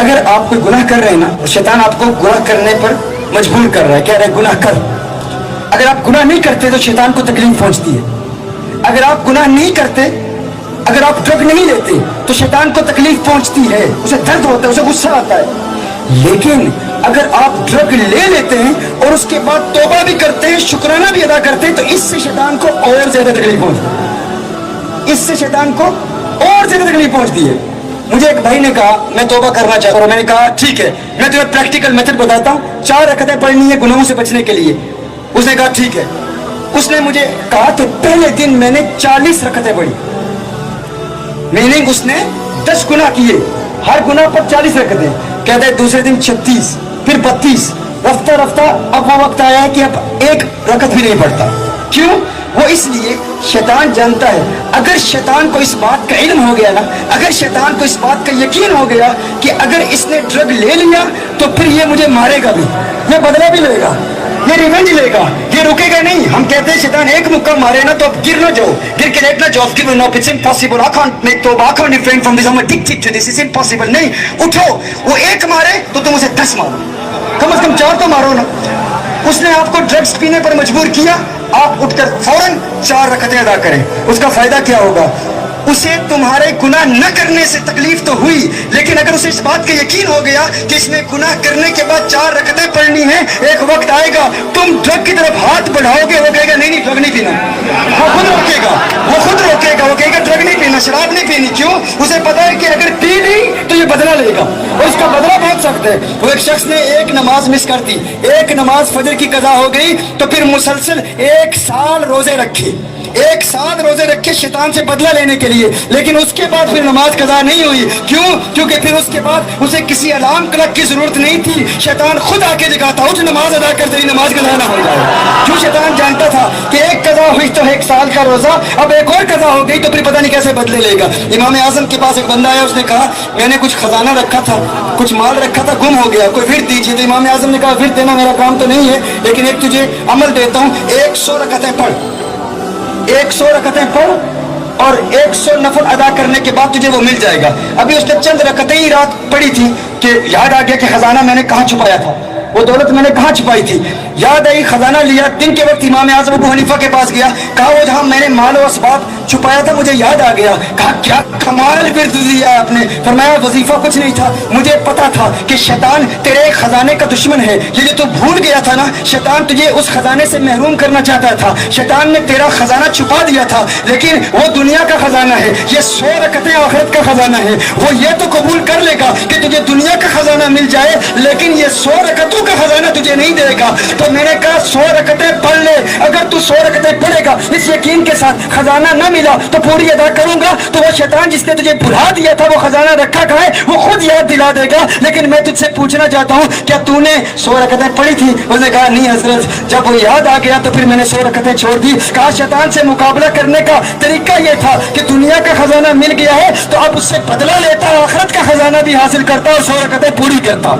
اگر آپ کوئی گناہ کر رہے ہیں نا، شیطان آپ کو گناہ کرنے پر مجبور کر رہا ہے، کہہ رہا ہے گناہ کر. اگر آپ گناہ نہیں کرتے تو شیطان کو تکلیف پہنچتی ہے. اگر آپ گناہ نہیں کرتے، اگر آپ ڈرگ نہیں لیتے تو شیطان کو تکلیف پہنچتی ہے، اسے درد ہوتا ہے، اسے غصہ آتا ہے. لیکن اگر آپ ڈرگ لے لیتے ہیں اور اس کے بعد توبہ بھی کرتے ہیں، شکرانہ بھی ادا کرتے ہیں، تو اس سے شیطان کو اور زیادہ تکلیف پہنچتی ہے. اس سے شیطان کو اور زیادہ تکلیف پہنچتی ہے. مجھے ایک بھائی نے کہا میں توبہ کرنا چاہتا ہوں. میں نے کہا ٹھیک ہے، میں تمہیں پریکٹیکل میتھڈ بتاتا ہوں، 4 رکعتیں پڑھنی ہے گناہوں سے بچنے کے لیے. اس نے کہا ٹھیک ہے. اس نے مجھے کہا کہ پہلے دن میں نے 40 رکعتیں پڑھی. میننگ اس نے 10 گناہ کیے، ہر گناہ پر 40 رکعتیں. کہتے ہیں دوسرے دن 36، پھر 32. رفتہ رفتہ اب وہ وقت آیا ہے کہ اب 1 رکعت بھی نہیں پڑھتا. کیوں؟ وہ اس لیے شیطان جانتا ہے اگر شیطان کو اس بات کا علم ہو گیا نا، اگر شیطان کو اس بات کا یقین ہو گیا کہ اگر اس نے ڈرگ لے لیا تو پھر یہ مجھے مارے گا بھی، یہ بدلہ بھی لے گا، یہ ریونج لے گا، یہ رکے گا نہیں. ہم کہتے ہیں شیطان ایک مکہ مارے نا تو اب گر نہ جاؤ، گر کے لیٹ نہ جاؤ. It's impossible. I can't make توبہ. I can't refrain from this. I'm addicted to this. It's impossible. نہیں، اٹھو. وہ 1 مارے تو تم اسے 10 مارو، کم از کم 4 تو مارو نا. اس نے آپ کو ڈرگز پینے پر مجبور کیا، آپ اٹھ کر فوراً 4 رکعتیں ادا کریں. اس کا فائدہ کیا ہوگا؟ اسے تمہارے گناہ نہ کرنے سے تکلیف تو ہوئی، لیکن اگر اسے اس بات کا یقین ہو گیا کہ اس نے گناہ کرنے کے بعد 4 رکعتیں پڑھنی ہیں، ایک وقت آئے گا تم ڈرگ کی طرف ہاتھ بڑھاؤ گے، وہ کہے گا نہیں نہیں ڈرگ نہیں پینا. وہ خود روکے گا، وہ خود روکے گا، وہ کہے گا ڈرگ نہیں پینا، شراب نہیں پینی. کیوں؟ اسے پتا ہے کہ اگر پی لی تو یہ بدلہ لے گا، اور اس کا بدلہ بہت سخت ہے. وہ ایک شخص نے 1 نماز مس کر دی، 1 نماز فجر کی قضا ہو گئی تو پھر مسلسل 1 سال روزے رکھے، 1 سال روزے رکھے شیطان سے بدلہ لینے کے لیے. لیکن اس کے بعد پھر نماز قضا نہیں ہوئی. کیوں؟ کیونکہ پھر اس کے بعد اسے کسی الارم کلاک کی ضرورت نہیں تھی. شیطان خود آ کے جگاتا، اٹھ نماز ادا کر، تیری نماز قضا نہ ہو جائے. کیوں؟ شیطان جانتا تھا کہ 1 قضا ہوئی تو 1 سال کا روزہ، اب ایک اور قضا ہو گئی تو پھر پتہ نہیں کیسے بدلے لے گا. امام اعظم کے پاس ایک بندہ آیا، اس نے کہا میں نے کچھ خزانہ رکھا تھا، کچھ مال رکھا تھا، گم ہو گیا، کوئی ورد دیجیے. تو امام اعظم نے کہا ورد دینا میرا کام تو نہیں ہے، لیکن ایک تجھے عمل دیتا ہوں، 100 رکعتیں پڑھ، 100 رکعتیں پڑھ اور 100 نفل ادا کرنے کے بعد تجھے وہ مل جائے گا. ابھی اس نے چند رکعتیں ہی رات پڑھی تھی کہ یاد آ گیا کہ خزانہ میں نے کہاں چھپایا تھا، وہ دولت میں نے کہاں چھپائی تھی. یاد آئی، خزانہ لیا. دن کے وقت امام اعظم ابو حنیفہ کے پاس گیا، کہا وہ جہاں میں نے مال و اسباب چھپایا تھا مجھے یاد آ گیا. کہا کیا کمال ورد دیا آپ نے. فرمایا وظیفہ کچھ نہیں تھا، مجھے پتا تھا کہ شیطان تیرے خزانے کا دشمن ہے. یہ جو تو بھول گیا تھا نا، شیطان تجھے اس خزانے سے محروم کرنا چاہتا تھا. شیطان نے تیرا خزانہ چھپا دیا تھا، لیکن وہ دنیا کا خزانہ ہے، یہ 100 رکعتیں آخرت کا خزانہ ہے. وہ یہ تو قبول کر لے گا کہ تجھے دنیا کا خزانہ مل جائے، لیکن یہ 100 رکعتوں کا خزانہ تجھے نہیں دے گا. تو میں نے کہا 100 رکعتیں پڑھ لے. اگر تو 100 رکعتیں پڑھے گا اس یقین کے ساتھ خزانہ نہ ملا تو پوری ادا کروں گا، تو وہ شیطان جس نے تجھے بھلا دیا تھا وہ خزانہ رکھا کہاں ہے وہ خود یاد دلا دے گا. لیکن میں تجھ سے پوچھنا چاہتا ہوں کیا تو نے 100 رکعتیں پڑھی تھی؟ اس نے کہا نہیں حضرت. جب وہ یاد آ گیا تو پھر میں نے 100 رکعتیں چھوڑ دی. کہا شیطان سے مقابلہ کرنے کا طریقہ یہ تھا کہ دنیا کا خزانہ مل گیا ہے تو اب اس سے بدلہ لیتا، آخرت کا خزانہ بھی حاصل کرتا اور 100 رکعتیں پوری کرتا.